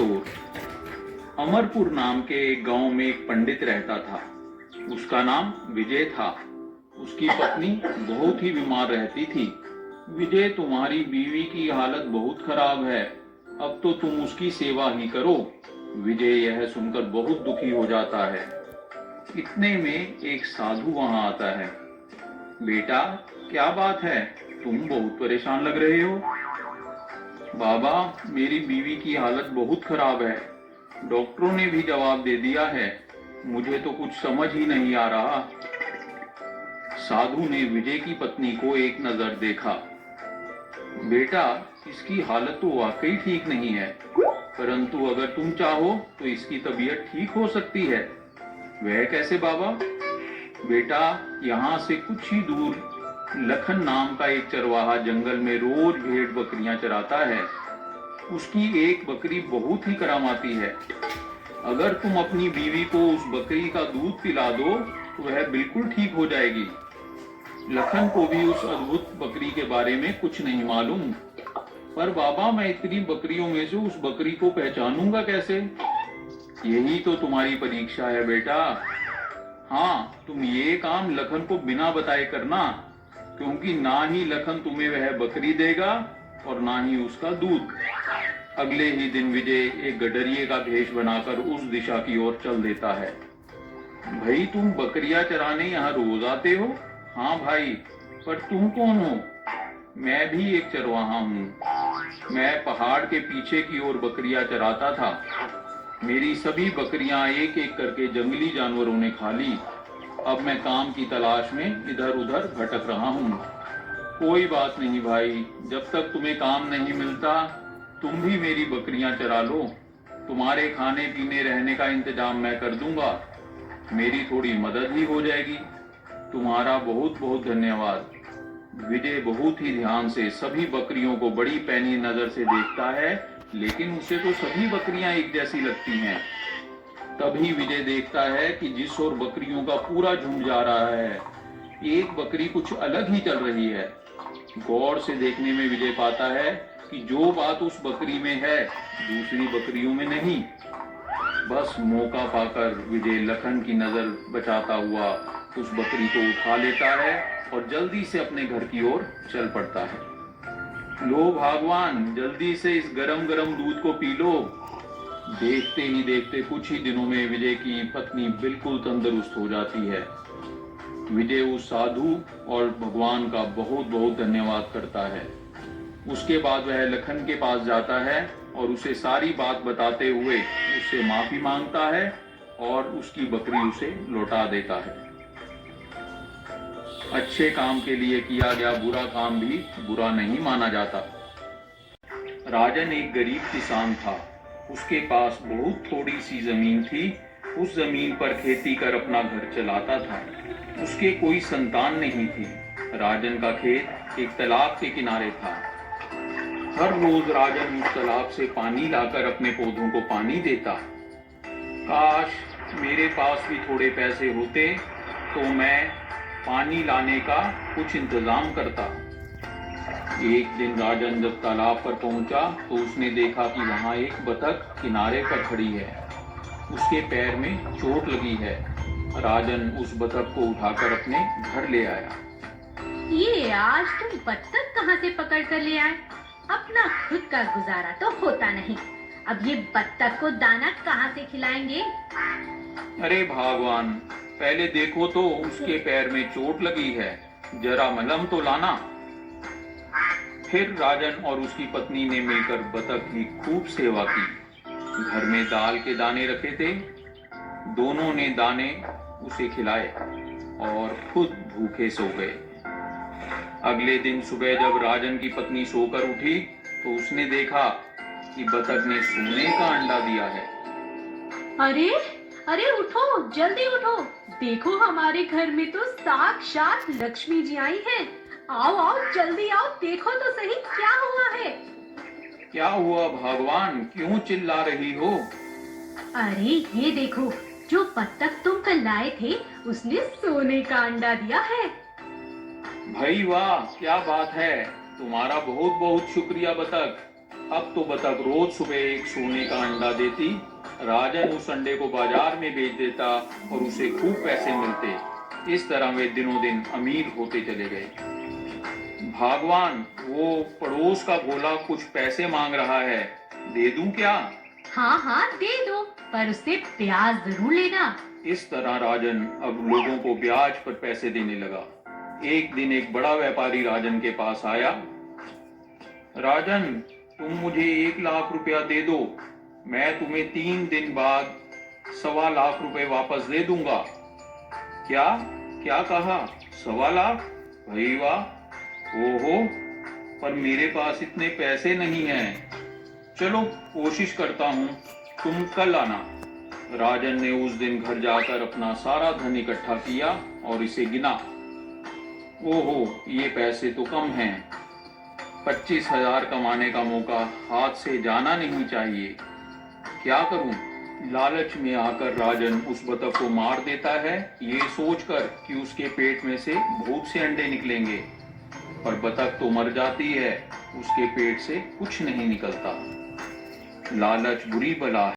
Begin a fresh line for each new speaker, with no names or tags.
ओर। अमरपुर नाम के एक गांव में एक पंडित रहता था। उसका नाम विजय था। उसकी पत्नी बहुत ही बीमार रहती थी। विजय, तुम्हारी बीवी की हालत बहुत खराब है, अब तो तुम उसकी सेवा ही करो। विजय यह सुनकर बहुत दुखी हो जाता है। इतने में एक साधु वहां आता है। बेटा, क्या बात है, तुम बहुत परेशान लग रहे हो। बाबा, मेरी बीवी की हालत बहुत खराब है। डॉक्टरों ने भी जवाब दे दिया है, मुझे तो कुछ समझ ही नहीं आ रहा। साधु ने विजय की पत्नी को एक नजर देखा। बेटा, इसकी हालत तो वाकई ठीक नहीं है, परंतु अगर तुम चाहो तो इसकी तबीयत ठीक हो सकती है। वह कैसे बाबा? बेटा, यहाँ से कुछ ही दूर लखन नाम का एक चरवाहा जंगल में रोज भेड़ बकरियां चराता है। उसकी एक बकरी बहुत ही करामाती है। अगर तुम अपनी बीवी को उस बकरी का दूध पिला दो तो वह बिल्कुल ठीक हो जाएगी। लखन को भी उस अद्भुत बकरी के बारे में कुछ नहीं मालूम। पर बाबा, मैं इतनी बकरियों में से उस बकरी को पहचानूंगा कैसे? यही तो तुम्हारी परीक्षा है बेटा। हाँ, तुम ये काम लखन को बिना बताए करना, क्योंकि ना ही लखन तुम्हें वह बकरी देगा और ना ही उसका दूध। अगले ही दिन विजय एक गडरिये का भेष बनाकर उस दिशा की ओर चल देता है। भाई, तुम बकरियां चराने यहाँ रोज आते हो? हाँ भाई, पर तुम कौन हो? मैं भी एक चरवाहा हूँ। मैं पहाड़ के पीछे की ओर बकरियां चराता था। मेरी सभी बकरियां एक एक करके जंगली जानवरों ने खा ली। अब मैं काम की तलाश में इधर उधर भटक रहा हूँ। कोई बात नहीं भाई, जब तक तुम्हें काम नहीं मिलता तुम भी मेरी बकरियां चरा लो। तुम्हारे खाने पीने रहने का इंतजाम मैं कर दूंगा। मेरी थोड़ी मदद ही हो जाएगी। तुम्हारा बहुत बहुत धन्यवाद। विजय बहुत ही ध्यान से सभी बकरियों को बड़ी पैनी नजर से देखता है, लेकिन उसे तो सभी बकरियां एक जैसी लगती हैं। तभी विजय देखता है कि जिस ओर बकरियों का पूरा झुंड जा रहा है, एक बकरी कुछ अलग ही चल रही है। गौर से देखने में विजय पाता है कि जो बात उस बकरी में है दूसरी बकरियों में नहीं। बस मौका पाकर विजय लखन की नजर बचाता हुआ उस बकरी को उठा लेता है और जल्दी से अपने घर की ओर चल पड़ता है। लो भगवान, जल्दी से इस गरम गरम दूध को पी लो। देखते ही देखते कुछ ही दिनों में विजय की पत्नी बिल्कुल तंदुरुस्त हो जाती है। विजय उस साधु और भगवान का बहुत बहुत धन्यवाद करता है। उसके बाद वह लखन के पास जाता है और उसे सारी बात बताते हुए उससे माफी मांगता है और उसकी बकरी उसे लौटा देता है। अच्छे काम के लिए किया गया बुरा काम भी बुरा नहीं माना जाता। राजन एक गरीब किसान था। उसके पास बहुत थोड़ी सी जमीन थी। उस जमीन पर खेती कर अपना घर चलाता था। उसके कोई संतान नहीं थी। राजन का खेत एक तालाब के किनारे था। हर रोज राजन उस तालाब से पानी लाकर अपने पौधों को पानी देता। काश मेरे पास भी थोड़े पैसे होते तो मैं पानी लाने का कुछ इंतजाम करता। एक दिन राजन जब तालाब पर पहुंचा तो उसने देखा कि वहां एक बतख किनारे पर खड़ी है। उसके पैर में चोट लगी है। राजन उस बतख को उठाकर अपने घर ले आया।
ये आज तुम बत्तख कहाँ से पकड़ कर ले आए? अपना खुद का गुजारा तो होता नहीं, अब ये बत्तख को दाना कहाँ से खिलाएंगे?
अरे भगवान, पहले देखो तो उसके पैर में चोट लगी है, जरा मलहम तो लाना। फिर राजन और उसकी पत्नी ने मिलकर बतख की खूब सेवा की। घर में दाल के दाने रखे थे। दोनों ने दाने उसे खिलाए और खुद भूखे सो गए। अगले दिन सुबह जब राजन की पत्नी सोकर उठी तो उसने देखा कि बतख ने सोने का अंडा दिया है।
अरे अरे उठो, जल्दी उठो, देखो हमारे घर में तो साक्षात लक्ष्मी जी आई हैं। आओ आओ, जल्दी आओ, देखो तो सही क्या हुआ है।
क्या हुआ भगवान, क्यों चिल्ला रही हो?
अरे ये देखो, जो बत्तख तुम कल लाए थे उसने सोने का अंडा दिया है।
भाई वाह, क्या बात है, तुम्हारा बहुत बहुत शुक्रिया बतख। अब तो बतख रोज सुबह एक सोने का अंडा देती। राजन उस अंडे को बाजार में बेच देता और उसे खूब पैसे मिलते। इस तरह वे दिनों दिन अमीर होते चले गए। भगवान, वो पड़ोस का भोला कुछ पैसे मांग रहा है, दे दूं क्या?
हाँ हाँ दे दो, पर उससे ब्याज जरूर लेना।
इस तरह राजन अब लोगों को ब्याज पर पैसे देने लगा। एक दिन एक बड़ा व्यापारी राजन के पास आया। राजन, तुम मुझे 1 लाख रुपया दे दो, मैं तुम्हें 3 दिन बाद 1.25 लाख रुपए वापस दे दूंगा। क्या क्या कहा? 1.25 लाख? भाई वाह! ओहो, पर मेरे पास इतने पैसे नहीं हैं। चलो कोशिश करता हूँ, तुम कल आना। राजन ने उस दिन घर जाकर अपना सारा धन इकट्ठा किया और इसे गिना। ओहो, ये पैसे तो कम हैं। 25,000 कमाने का मौका हाथ से जाना नहीं चाहिए। क्या करूं? लालच में आकर राजन उस बतख को मार देता है, ये सोचकर कि उसके पेट में से बहुत से अंडे निकलेंगे। पर बतख तो मर जाती है, उसके पेट से कुछ नहीं निकलता। लालच बुरी बला है।